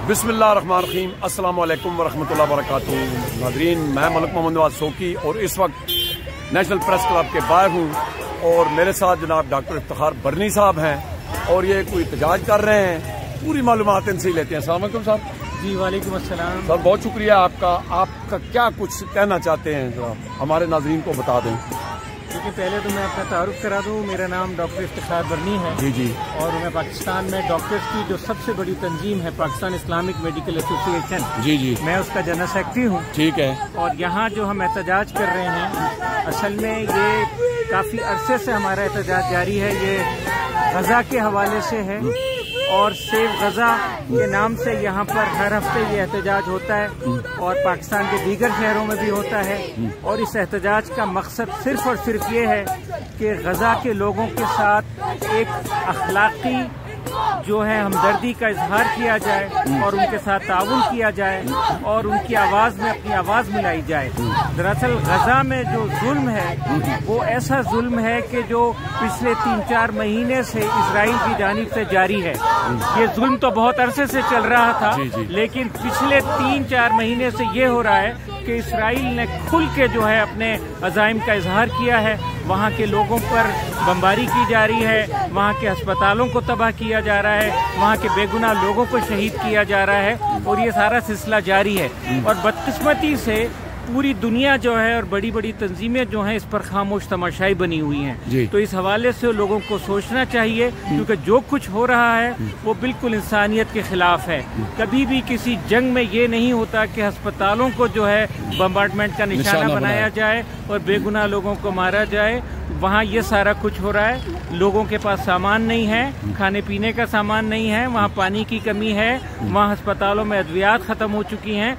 बिस्मिल्लाहिर्रहमानिर्रहीम, अस्सलाम वालेकुम वरहमतुल्लाहि वबरकातुहू। नाज़रीन, मैं मलिक मोहम्मद नवाज सोकी और इस वक्त नेशनल प्रेस क्लब के बाहर हूँ और मेरे साथ जनाब डॉक्टर इफ्तिखार बरनी साहब हैं और ये कोई एहतजाज कर रहे हैं। पूरी मालूमात इनसे ही लेते हैं। अस्सलाम वालेकुम साहब। जी वालेकुम अस्सलाम। सर बहुत शुक्रिया आपका क्या कुछ कहना चाहते हैं जो हमारे नाज़रीन को बता दें। क्योंकि पहले तो मैं अपना तारुफ करा दूँ, मेरा नाम डॉक्टर इफ्तिखार बरनी है। जी जी। और मैं पाकिस्तान में डॉक्टर्स की जो सबसे बड़ी तंजीम है पाकिस्तान इस्लामिक मेडिकल एसोसिएशन, जी जी, मैं उसका जनरल सेक्रेटरी हूँ। ठीक है। और यहाँ जो हम एहतजाज कर रहे हैं, असल में ये काफ़ी अरसे से हमारा एहतजाज जारी है। ये गजा के हवाले से है और सेव गजा के नाम से यहाँ पर हर हफ्ते ये एहतजाज होता है और पाकिस्तान के दीगर शहरों में भी होता है। और इस एहतजाज का मकसद सिर्फ और सिर्फ ये है कि गजा के लोगों के साथ एक अखलाकी जो है हमदर्दी का इजहार किया जाए और उनके साथ ताउन किया जाए और उनकी आवाज़ में अपनी आवाज़ मिलाई जाए। दरअसल गजा में जो जुल्म है वो ऐसा जुल्म है कि जो पिछले 3-4 महीने से इजराइल की जानिब से जारी है। ये जुल्म तो बहुत अरसे से चल रहा था, लेकिन पिछले 3-4 महीने से ये हो रहा है कि इजराइल ने खुल के जो है अपने अज़ाइम का इजहार किया है। वहाँ के लोगों पर बमबारी की जा रही है, वहाँ के अस्पतालों को तबाह किया जा रहा है, वहाँ के बेगुनाह लोगों को शहीद किया जा रहा है और ये सारा सिलसिला जारी है। और बदकिस्मती से पूरी दुनिया जो है और बड़ी बड़ी तंजीमें जो हैं इस पर खामोश तमाशाई बनी हुई हैं। तो इस हवाले से लोगों को सोचना चाहिए, क्योंकि जो कुछ हो रहा है वो बिल्कुल इंसानियत के खिलाफ है। कभी भी किसी जंग में ये नहीं होता कि अस्पतालों को जो है बम्बार्डमेंट का निशाना बनाया जाए और बेगुनाह लोगों को मारा जाए। वहाँ ये सारा कुछ हो रहा है। लोगों के पास सामान नहीं है, खाने पीने का सामान नहीं है, वहाँ पानी की कमी है, वहाँ अस्पतालों में अद्वियात ख़त्म हो चुकी हैं।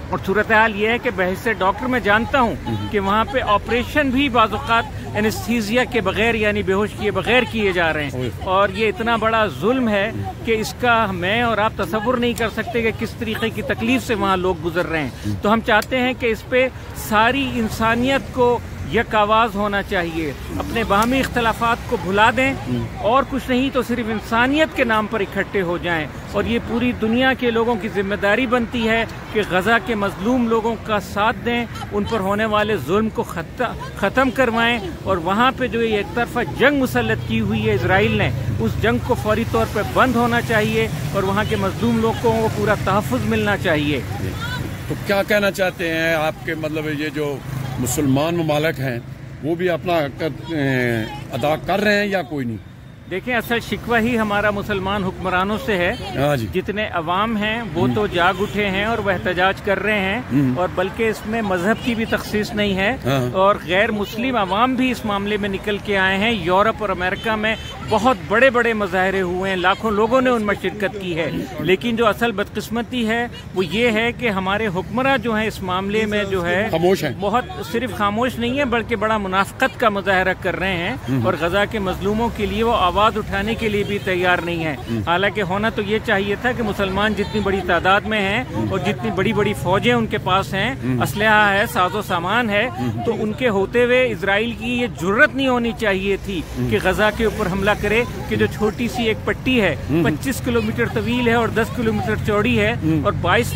और सूरत हाल ये है कि बहस से डॉक्टर मैं जानता हूँ कि वहाँ पे ऑपरेशन भी बाज़-औक़ात एनेस्थीसिया के बगैर यानी बेहोश किए बगैर किए जा रहे हैं। और ये इतना बड़ा जुल्म है कि इसका मैं और आप तसव्वुर नहीं कर सकते कि किस तरीके की तकलीफ से वहाँ लोग गुजर रहे हैं। तो हम चाहते हैं कि इस पे सारी इंसानियत को यक आवाज़ होना चाहिए। अपने बाहमी इख्तलाफात को भुला दें और कुछ नहीं तो सिर्फ इंसानियत के नाम पर इकट्ठे हो जाएं। और ये पूरी दुनिया के लोगों की जिम्मेदारी बनती है कि गजा के मजलूम लोगों का साथ दें, उन पर होने वाले जुल्म को ख़त्म करवाएं। और वहाँ पे जो ये एक तरफा जंग मुसल्लत की हुई है इसराइल ने, उस जंग को फौरी तौर पर बंद होना चाहिए और वहाँ के मजलूम लोगों को पूरा तहफ़्फ़ुज़ मिलना चाहिए। तो क्या कहना चाहते हैं आपके, मतलब ये जो मुसलमान ममालिक हैं वो भी अपना अदा कर रहे हैं या कोई नहीं? देखें, असल शिकवा ही हमारा मुसलमान हुक्मरानों से है। जितने अवाम हैं वो तो जाग उठे हैं और वह एहतजाज कर रहे हैं, और बल्कि इसमें मजहब की भी तखसीस नहीं है। और गैर मुस्लिम अवाम भी इस मामले में निकल के आए हैं। यूरोप और अमेरिका में बहुत बड़े बड़े मुजाहरे हुए हैं, लाखों लोगों ने उनमें शिरकत की है। लेकिन जो असल बदकिस्मती है वो ये है कि हमारे हुक्मरां जो हैं इस मामले में जो है खामोश हैं। बहुत सिर्फ खामोश नहीं है बल्कि बड़ा मुनाफकत का मुजाहरा कर रहे हैं और गजा के मजलूमों के लिए वो आवाज उठाने के लिए भी तैयार नहीं है। हालांकि होना तो ये चाहिए था कि मुसलमान जितनी बड़ी तादाद में हैं और जितनी बड़ी बड़ी फौजें उनके पास हैं, असलहा है, साजो सामान है, तो उनके होते हुए इजराइल की ये जुर्रत नहीं होनी चाहिए थी कि गजा के ऊपर हमला करे कि जो छोटी सी एक पट्टी है 25 किलोमीटर तवील है और 10 किलोमीटर चौड़ी है और 22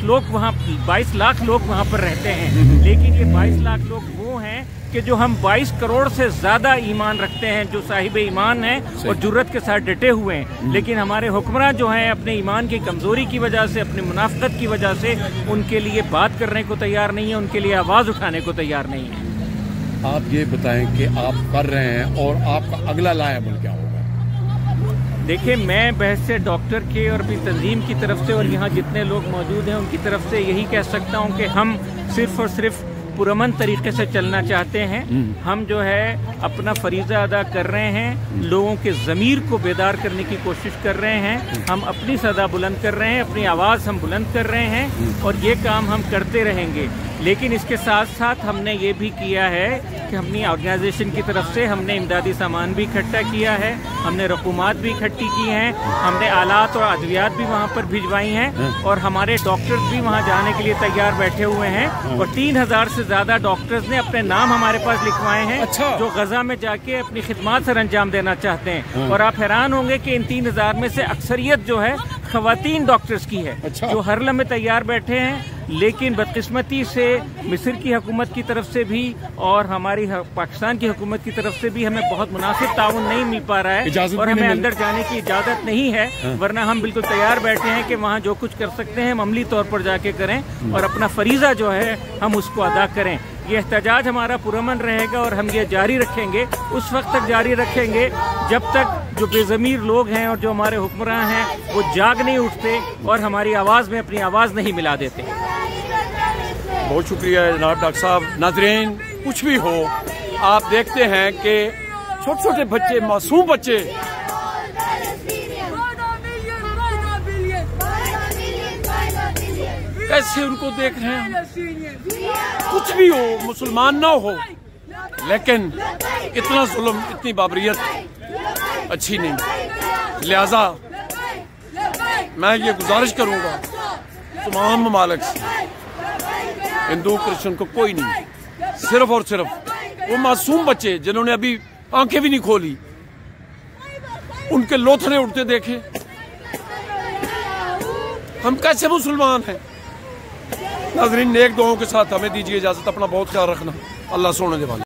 लाख लोग वहाँ पर रहते हैं। लेकिन ये 22 लाख लोग वो हैं कि जो हम 22 करोड़ से ज्यादा ईमान रखते हैं, जो साहिब ईमान हैं और जुर्रत के साथ डटे हुए हैं। लेकिन हमारे हुक्मरान जो हैं अपने ईमान की कमजोरी की वजह से, अपनी मुनाफकत की वजह से उनके लिए बात करने को तैयार नहीं है, उनके लिए आवाज उठाने को तैयार नहीं है। आप ये बताएं कि आप कर रहे हैं और आपका अगला लाएबल क्या होगा? देखिए, मैं बहस से डॉक्टर के और अपनी तंजीम की तरफ से और यहाँ जितने लोग मौजूद हैं उनकी तरफ से यही कह सकता हूँ कि हम सिर्फ और सिर्फ पुरअमन तरीके से चलना चाहते हैं। हम जो है अपना फरीज़ा अदा कर रहे हैं, लोगों के ज़मीर को बेदार करने की कोशिश कर रहे हैं। हम अपनी सदा बुलंद कर रहे हैं, अपनी आवाज़ हम बुलंद कर रहे हैं और ये काम हम करते रहेंगे। लेकिन इसके साथ साथ हमने ये भी किया है कि अपनी ऑर्गेनाइजेशन की तरफ से हमने इमदादी सामान भी इकट्ठा किया है, हमने रकूमात भी इकट्ठी की हैं, हमने आलात और अद्वियात भी वहाँ पर भिजवाई हैं और हमारे डॉक्टर्स भी वहाँ जाने के लिए तैयार बैठे हुए हैं। और 3000 से ज़्यादा डॉक्टर्स ने अपने नाम हमारे पास लिखवाए हैं। जो गजा में जाके अपनी खिदमत सर अंजाम देना चाहते हैं। और आप हैरान होंगे कि इन 3000 में से अक्सरियत जो है खवातीन डॉक्टर्स की है, जो हर लम्हे तैयार बैठे हैं। लेकिन बदकिस्मती से मिस्र की हुकूमत की तरफ से भी और हमारी पाकिस्तान की हुकूमत की तरफ से भी हमें बहुत मुनासिब ताउन नहीं मिल पा रहा है और हमें अंदर जाने की इजाज़त नहीं है। वरना हम बिल्कुल तैयार बैठे हैं कि वहाँ जो कुछ कर सकते हैं हम अमली तौर पर जाके करें और अपना फरीज़ा जो है हम उसको अदा करें। ये एहतजाज हमारा पुरअमन रहेगा और हम ये जारी रखेंगे, उस वक्त तक जारी रखेंगे जब तक जो बेज़मीर लोग हैं और जो हमारे हुक्मरान हैं वो जाग नहीं उठते और हमारी आवाज़ में अपनी आवाज़ नहीं मिला देते। बहुत शुक्रिया जनाब डॉक्टर साहब। नाज़रीन, कुछ भी हो, आप देखते हैं कि छोटे छोटे बच्चे, मासूम बच्चे कैसे उनको देख रहे हैं। कुछ भी हो, मुसलमान ना हो, लेकिन इतना जुल्म, इतनी बाबरियत अच्छी नहीं। लिहाजा मैं ये गुजारिश करूंगा तमाम ममालिक से, हिंदू क्रिश्चियन को कोई नहीं, सिर्फ और सिर्फ वो मासूम बच्चे जिन्होंने अभी आंखें भी नहीं खोली, उनके लोथड़े उड़ते देखे। हम कैसे मुसलमान हैं। नाज़रीन, नेक दुआओं के साथ हमें दीजिए इजाजत। अपना बहुत ख्याल रखना। अल्लाह सोने दे वाले।